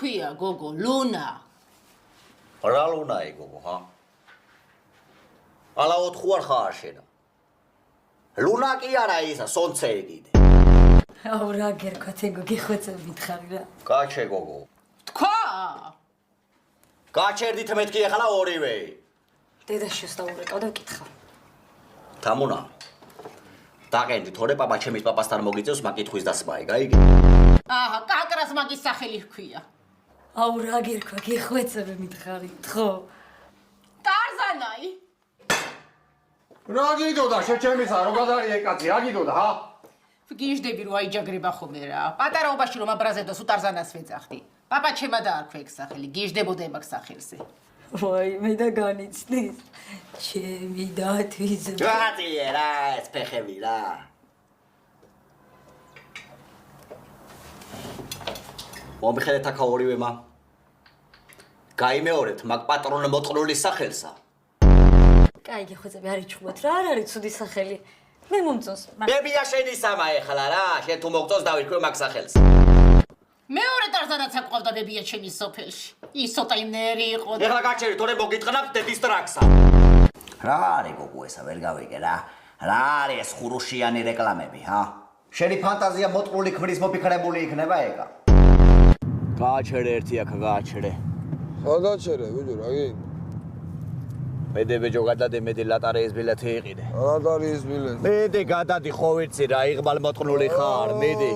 ჰქვია, გოგო, ლუნა. რა ლუნაა გოგო, ხა? ალა 4 არ ხარ შენა. ლუნა კი არა ისა, სონცე კიდე. აუ რა გერქვათ ეგო გიხვეწებ მითხარი რა. გაჩე გოგო. თქვა? გაჩერდით მეთქი ახლა ორივე. დედა შესდაურეკავ და ვკითხავ. თამუნა. დაგენდი თორე პაპა ჩემის პაპასთან მოგიწევს მაკითხვის დასმა, გაიგე? აჰა, კაკრას მაგის სახელი ჰქვია. აუ რა გერქვა გიხვეწებ მითხარი, ხო? ტარზანაი. რა გიდოდა შეჩემისა რო გადარიე კაცი, რა გიდოდა, ჰა? გიჟდები რომ აიჯაგრება ხოლმე რა. პატარაობაში რომ აბრაზე და სუ ტარზანას ვეძახდი. პაპა ჩემა დაარქვე ეგ სახელი, გიჟდებოდა მაგ სახელზე. ვაი, მე და განიცდის. ჩემი დათვის. გაწიე რა, ეს ფეხები რა. მომიხედეთ აქ ორივემა. გაიმეორეთ მაგ პატრონ მოწყნულის სახელსა. კაი გიხვეწები არ იჩხუბოთ რა, არ არის ცუდი სახელი. მე მომწონს. ბებია შენისამა ეხლა რა, შენ თუ მოგწონს დავირქვე მაგ სახელს. მეორე ტარზანაც აყვავდა ბებია ჩემი სოფელში. ის ცოტა იმნერი იყო. ეხლა გაჩერი თორე მოგიტყნავთ დედის ტრაქსა. რა არის გოგო ესა ვერ გავიგე რა. რა არის ეს ხურუშიანი რეკლამები, ჰა? შენი ფანტაზია მოწყნული ქმრის მოფიქრებული იქნება ეგა. გააჩერე ერთი აქ გააჩერე. გადაჩერე, ბიჭო, რა გინდა? მედე ბეჯო გადადე მედე ლატარეის ბილეთი იყიდე. ლატარიის ბილეთი. მედე გადადი ხო ვიცი რა იღბალ მოწყნული ხარ მედე.